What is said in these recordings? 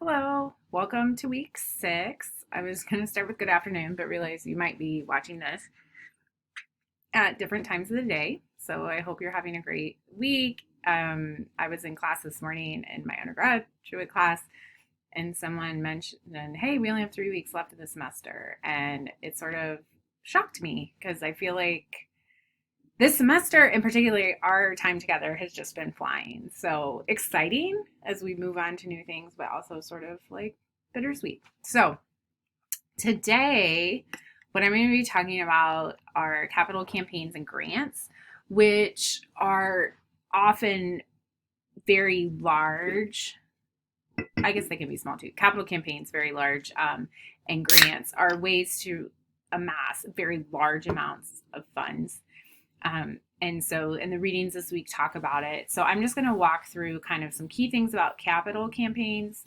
Hello, welcome to week 6. I was going to start with good afternoon, but realized you might be watching this at different times of the day. So I hope you're having a great week. I was in class this morning in my undergraduate class, and someone mentioned, hey, we only have 3 weeks left of the semester. And it sort of shocked me because I feel like this semester, in particular, our time together has just been flying. So exciting as we move on to new things, but also sort of like bittersweet. So today, what I'm going to be talking about are capital campaigns and grants, which are often very large. I guess they can be small too. Capital campaigns, very large, and grants are ways to amass very large amounts of funds. And so in the readings this week talk about it. So I'm just going to walk through kind of some key things about capital campaigns.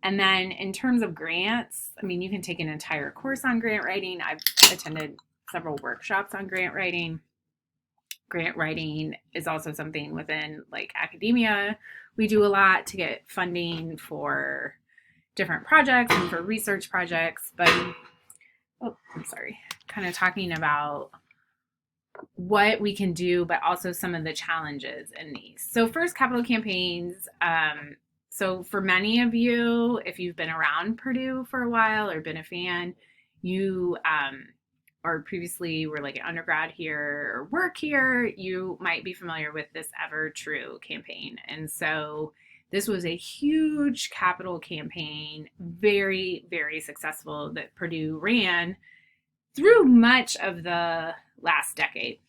And then in terms of grants, I mean, you can take an entire course on grant writing. I've attended several workshops on grant writing. Grant writing is also something within like academia. We do a lot to get funding for different projects and for research projects. But, oh, I'm sorry, kind of talking about what we can do, but also some of the challenges in these. So first, capital campaigns. So for many of you, if you've been around Purdue for a while or been a fan, you or previously were like an undergrad here or work here, you might be familiar with this Ever True campaign. And so this was a huge capital campaign, very, very successful, that Purdue ran through much of the last decade,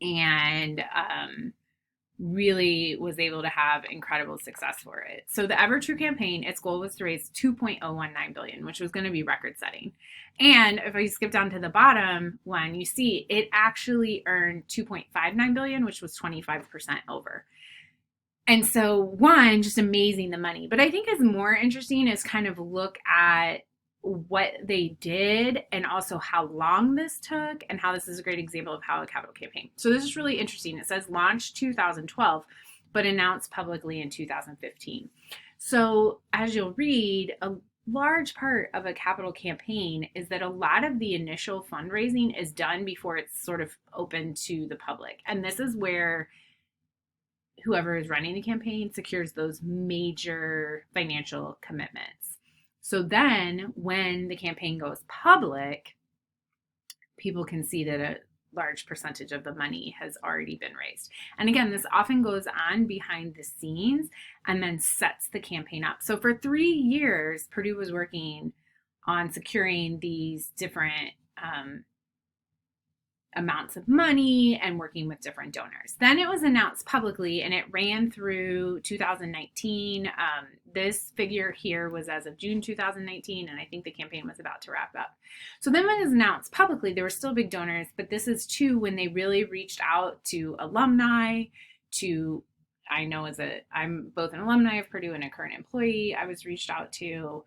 and really was able to have incredible success for it. So the Ever True campaign, its goal was to raise 2.019 billion, which was going to be record setting. And if I skip down to the bottom one, you see it actually earned 2.59 billion, which was 25% over. And so one, just amazing the money. But I think is more interesting is kind of look at what they did and also how long this took and how this is a great example of how a capital campaign. So this is really interesting. It says launched 2012, but announced publicly in 2015. So as you'll read, a large part of a capital campaign is that a lot of the initial fundraising is done before it's sort of open to the public. And this is where whoever is running the campaign secures those major financial commitments. So then when the campaign goes public, people can see that a large percentage of the money has already been raised. And again, this often goes on behind the scenes and then sets the campaign up. So for 3 years, Purdue was working on securing these different amounts of money and working with different donors. Then it was announced publicly and it ran through 2019. This figure here was as of June 2019, and I think the campaign was about to wrap up. So then when it was announced publicly, there were still big donors, but this is too when they really reached out to alumni, to, I know I'm both an alumni of Purdue and a current employee, I was reached out to.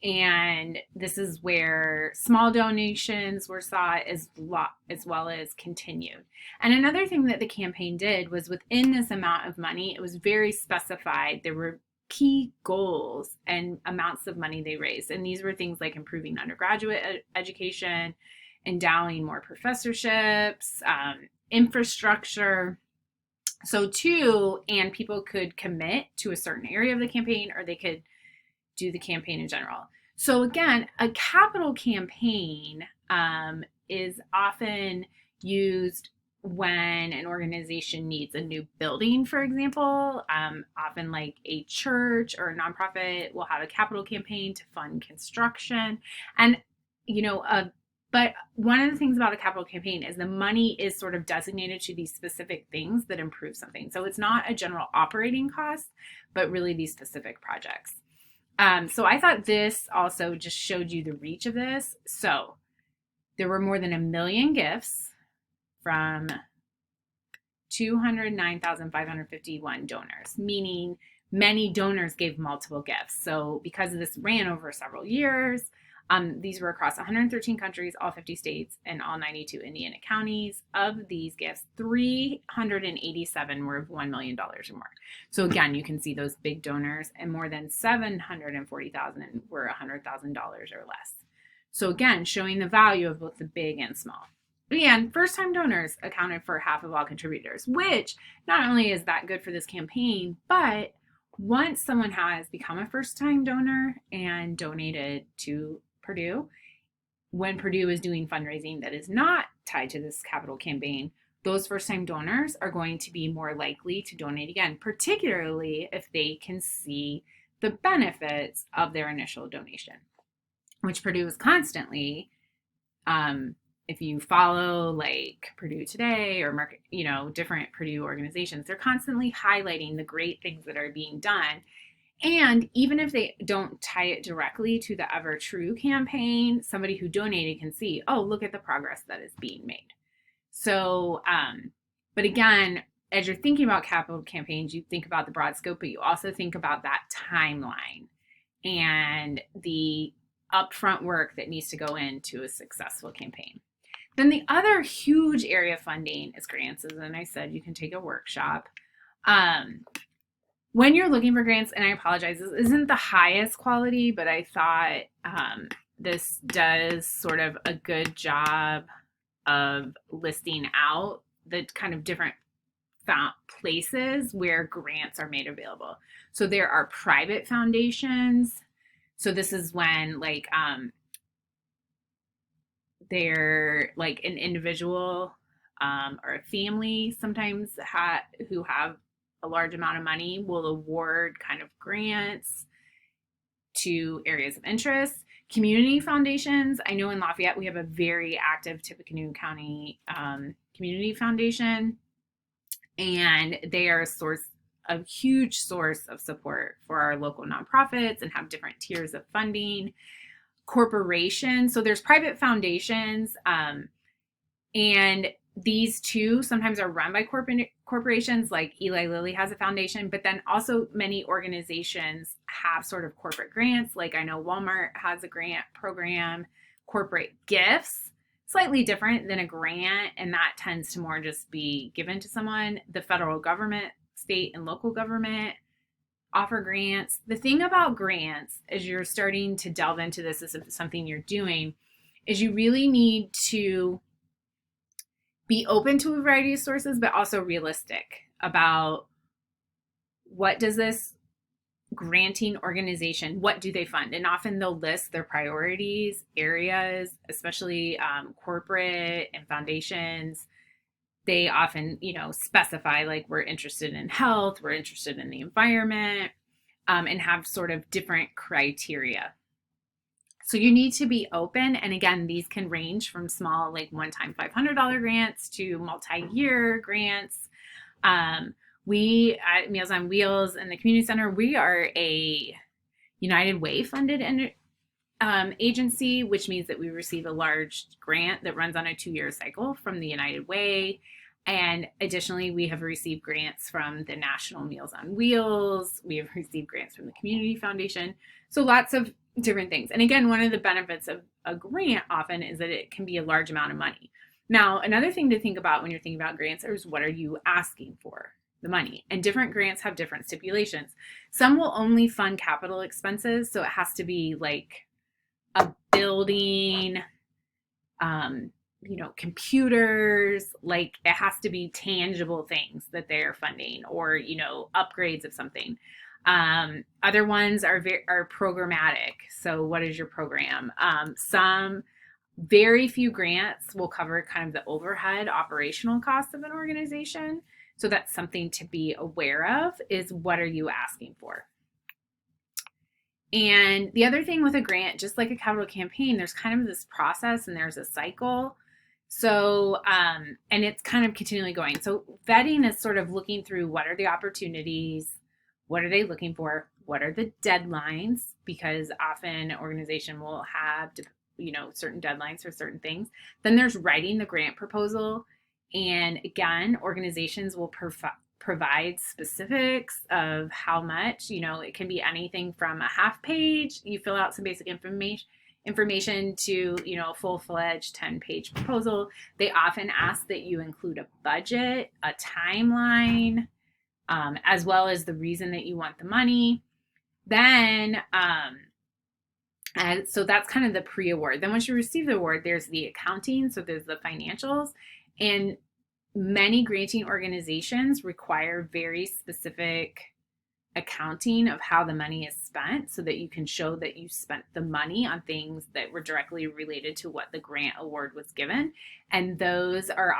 And this is where small donations were sought as well as continued. And another thing that the campaign did was within this amount of money, it was very specified. There were key goals and amounts of money they raised. And these were things like improving undergraduate education, endowing more professorships, infrastructure. So too, and people could commit to a certain area of the campaign, or they could do the campaign in general. So again, a capital campaign is often used when an organization needs a new building, for example. Often like a church or a nonprofit will have a capital campaign to fund construction. And, but one of the things about a capital campaign is the money is sort of designated to these specific things that improve something. So it's not a general operating cost, but really these specific projects. So I thought this also just showed you the reach of this. So there were more than 1 million gifts from 209,551 donors, meaning many donors gave multiple gifts. So because this ran over several years, These were across 113 countries, all 50 states, and all 92 Indiana counties. Of these gifts, 387 were of $1 million or more. So again, you can see those big donors, and more than 740,000 were $100,000 or less. So again, showing the value of both the big and small. And first-time donors accounted for half of all contributors, which not only is that good for this campaign, but once someone has become a first-time donor and donated to Purdue, when Purdue is doing fundraising that is not tied to this capital campaign, those first-time donors are going to be more likely to donate again, particularly if they can see the benefits of their initial donation, which Purdue is constantly, if you follow like Purdue Today or market, different Purdue organizations, they're constantly highlighting the great things that are being done. And even if they don't tie it directly to the Ever True campaign, somebody who donated can see, oh, look at the progress that is being made. So, but again, as you're thinking about capital campaigns, you think about the broad scope, but you also think about that timeline and the upfront work that needs to go into a successful campaign. Then the other huge area of funding is grants. As I said, you can take a workshop. When you're looking for grants, and I apologize, this isn't the highest quality, but I thought this does sort of a good job of listing out the kind of different places where grants are made available. So there are private foundations. So this is when they're like an individual or a family sometimes who have a large amount of money will award kind of grants to areas of interest. Community foundations, I know in Lafayette we have a very active Tippecanoe County Community Foundation, and they are a huge source of support for our local nonprofits and have different tiers of funding. Corporations, so there's private foundations, and these too sometimes are run by corporations, like Eli Lilly has a foundation, but then also many organizations have sort of corporate grants. Like I know Walmart has a grant program. Corporate gifts, slightly different than a grant, and that tends to more just be given to someone. The federal government, state and local government offer grants. The thing about grants, as you're starting to delve into this as something you're doing, is you really need to be open to a variety of sources, but also realistic about what does this granting organization, what do they fund? And often they'll list their priorities, areas, especially corporate and foundations. They often, specify like we're interested in health, we're interested in the environment, and have sort of different criteria. So you need to be open. And again, these can range from small, like one-time $500 grants to multi-year grants. We at Meals on Wheels and the Community Center, we are a United Way funded agency, which means that we receive a large grant that runs on a 2-year cycle from the United Way. And additionally, we have received grants from the National Meals on Wheels. We have received grants from the Community Foundation. So lots of different things. And again, one of the benefits of a grant often is that it can be a large amount of money. Now, another thing to think about when you're thinking about grants is what are you asking for the money? And different grants have different stipulations. Some will only fund capital expenses. So it has to be like a building, computers, like it has to be tangible things that they're funding, or, upgrades of something. Other ones are programmatic. So what is your program? Some very few grants will cover kind of the overhead operational costs of an organization. So that's something to be aware of, is what are you asking for? And the other thing with a grant, just like a capital campaign, there's kind of this process and there's a cycle. So, and it's kind of continually going. So vetting is sort of looking through what are the opportunities, what are they looking for, what are the deadlines, because often an organization will have, certain deadlines for certain things. Then there's writing the grant proposal. And again, organizations will provide specifics of how much, it can be anything from a half page, you fill out some basic information to, a full-fledged 10-page proposal. They often ask that you include a budget, a timeline, as well as the reason that you want the money. Then, and so that's kind of the pre-award. Then once you receive the award, there's the accounting, so there's the financials, and many granting organizations require very specific accounting of how the money is spent so that you can show that you spent the money on things that were directly related to what the grant award was given. And those are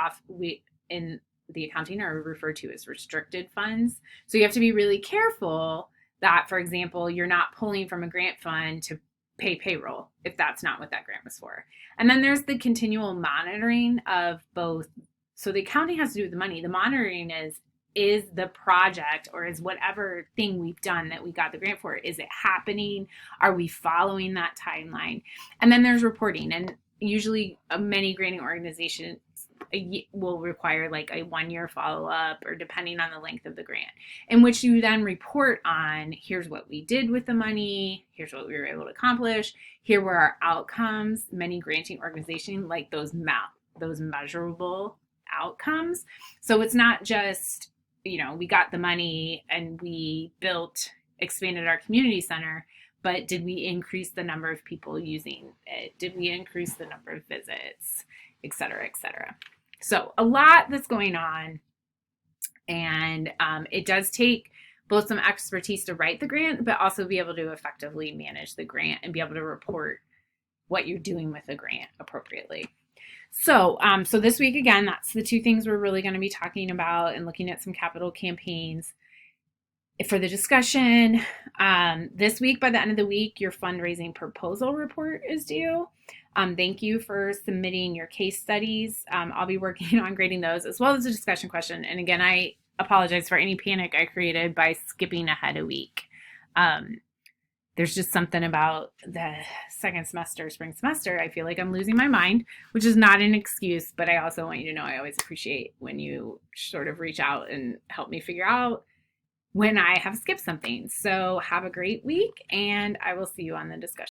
in the accounting are referred to as restricted funds. So you have to be really careful that, for example, you're not pulling from a grant fund to pay payroll if that's not what that grant was for. And then there's the continual monitoring of both. So the accounting has to do with the money. The monitoring is the project, or is whatever thing we've done that we got the grant for, is it happening? Are we following that timeline? And then there's reporting. And usually many granting organizations will require like a 1-year follow-up, or depending on the length of the grant, in which you then report on, here's what we did with the money, here's what we were able to accomplish, here were our outcomes. Many granting organizations like those measurable outcomes. So it's not just, we got the money and we expanded our community center, but did we increase the number of people using it? Did we increase the number of visits, et cetera, et cetera? So a lot that's going on, and it does take both some expertise to write the grant, but also be able to effectively manage the grant and be able to report what you're doing with the grant appropriately. So this week, again, that's the 2 things we're really going to be talking about, and looking at some capital campaigns for the discussion. This week, by the end of the week, your fundraising proposal report is due. Thank you for submitting your case studies. I'll be working on grading those, as well as a discussion question. And again, I apologize for any panic I created by skipping ahead a week. There's just something about the second semester, spring semester, I feel like I'm losing my mind, which is not an excuse, but I also want you to know I always appreciate when you sort of reach out and help me figure out when I have skipped something. So have a great week, and I will see you on the discussion.